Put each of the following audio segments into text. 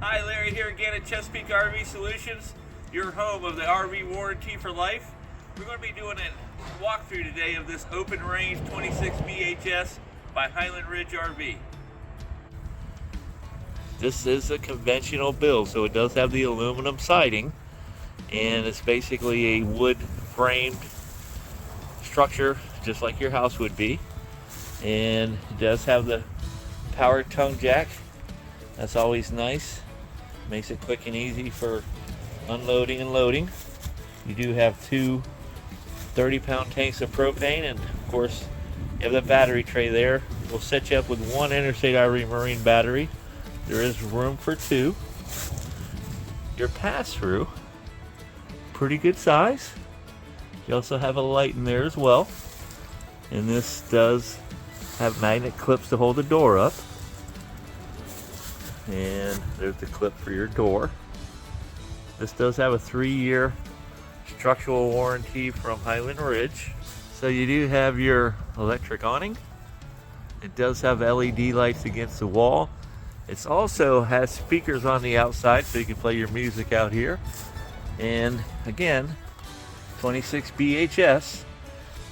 Hi, Larry here again at Chesapeake RV Solutions, your home of the RV warranty for life. We're going to be doing a walkthrough today of this open range 26 BHS by Highland RV. This is a conventional build, so it does have the aluminum siding, and it's basically a wood framed structure just like your house would be. And it does have the power tongue jack. That's always nice. Makes it quick and easy for unloading and loading. You do have two 30-pound tanks of propane, and of course you have the battery tray there. We'll set you up with one Interstate RV Marine battery. There is room for two. Your pass-through, pretty good size. You also have a light in there as well. And this does have magnet clips to hold the door up. And there's the clip for your door. This does have a 3-year structural warranty from Highland Ridge. So you do have your electric awning. It does have LED lights against the wall. It also has speakers on the outside so you can play your music out here. And again, 26 BHS.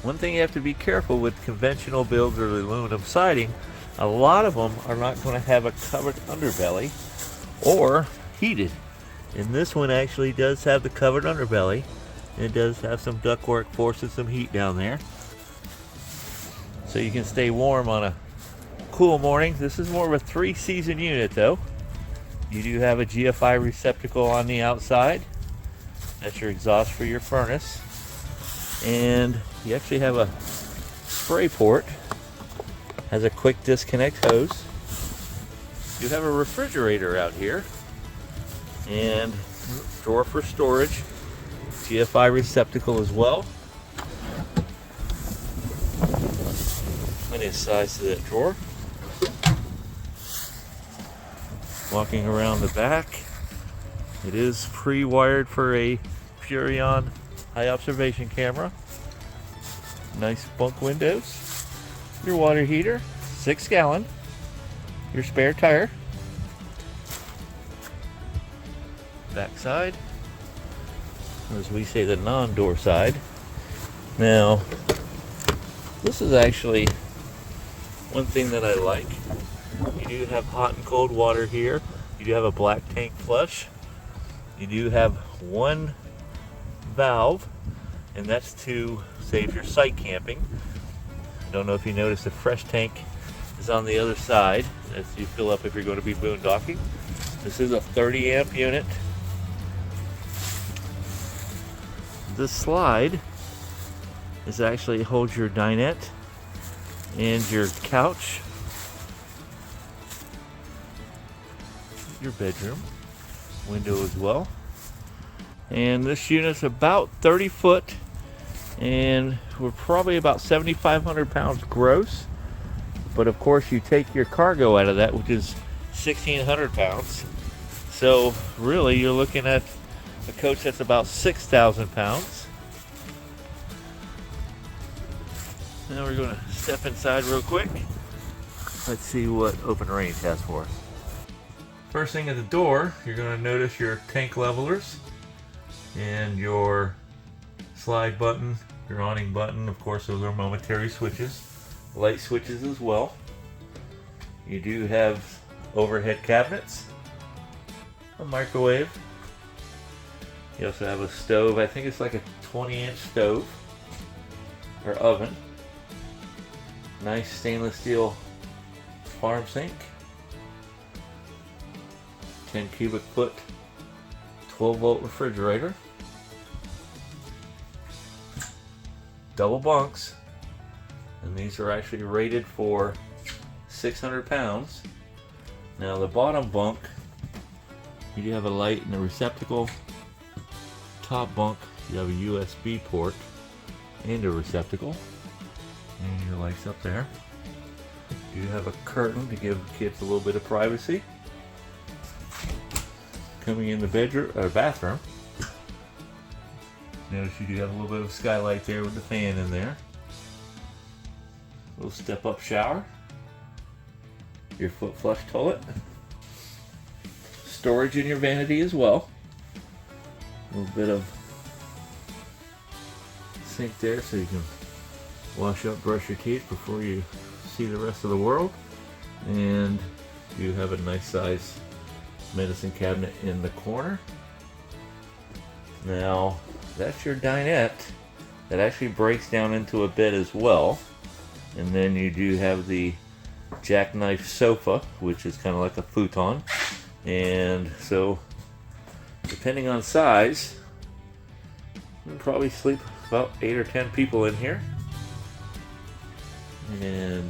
One thing you have to be careful with conventional builds or aluminum siding, a lot of them are not going to have a covered underbelly or heated. And this one actually does have the covered underbelly. It does have some ductwork forcing some heat down there, so you can stay warm on a cool morning. This is more of a 3-season unit though. You do have a GFI receptacle on the outside. That's your exhaust for your furnace. And you actually have a spray port. Has a quick disconnect hose. You have a refrigerator out here. And drawer for storage. GFI receptacle as well. Plenty of size to that drawer. Walking around the back, it is pre-wired for a Purion high observation camera. Nice bunk windows. Your water heater, 6-gallon. Your spare tire. Back side, as we say, the non-door side. Now, this is actually one thing that I like. You do have hot and cold water here. You do have a black tank flush. You do have one valve, and that's to save your site camping. I don't know if you noticed, the fresh tank is on the other side as you fill up if you're going to be boondocking. This is a 30 amp unit. This slide is actually holds your dinette and your couch, your bedroom window as well. And this unit's about 30 foot, and we're probably about 7,500 pounds gross. But of course you take your cargo out of that, which is 1,600 pounds. So really you're looking at a coach that's about 6,000 pounds. Now we're going to step inside real quick. Let's see what open range has for us. First thing at the door, you're going to notice your tank levelers and your slide button, your awning button. Of course, those are momentary switches, light switches as well. You do have overhead cabinets, a microwave. You also have a stove. I think it's like a 20-inch stove or oven. Nice stainless steel farm sink. 10 cubic foot 12-volt refrigerator. Double bunks. And these are actually rated for 600 pounds. Now the bottom bunk, you do have a light and a receptacle. Top bunk, you have a USB port and a receptacle. And your lights up there. You have a curtain to give kids a little bit of privacy. Coming in the bedroom or bathroom, notice you do have a little bit of skylight there with the fan in there. Little step-up shower. Your foot flush toilet. storage in your vanity as well. A little bit of sink there so you can wash up, brush your teeth before you see the rest of the world. And you have a nice size medicine cabinet in the corner. Now that's your dinette. That actually breaks down into a bed as well. And then you do have the jackknife sofa, which is kind of like a futon. And so, depending on size, you can probably sleep about 8 or 10 people in here. And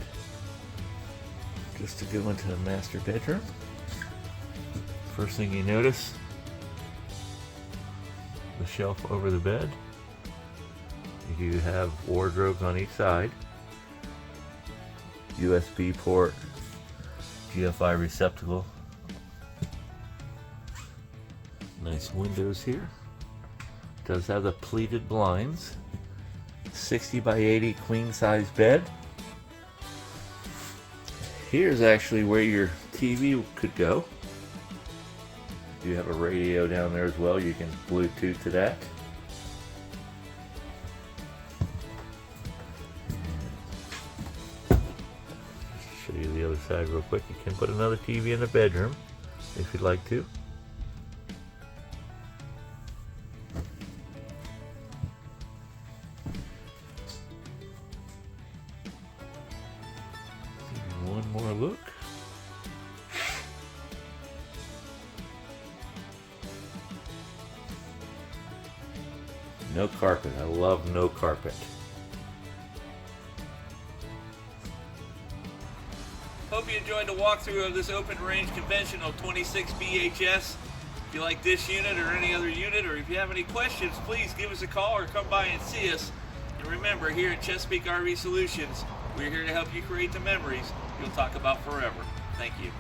just to go into the master bedroom, first thing you notice, the shelf over the bed. You have wardrobes on each side, USB port, GFI receptacle, nice windows here. Does have the pleated blinds, 60 by 80 queen size bed. Here's actually where your TV could go. You have a radio down there as well, you can Bluetooth to that. Show you the other side real quick. You can put another TV in the bedroom if you'd like to. Give you one more look. No carpet. I love no carpet. Hope you enjoyed the walkthrough of this open range conventional 26 BHS. If you like this unit or any other unit, or if you have any questions, please give us a call or come by and see us. And remember, here at Chesapeake RV Solutions, we're here to help you create the memories you'll talk about forever. Thank you.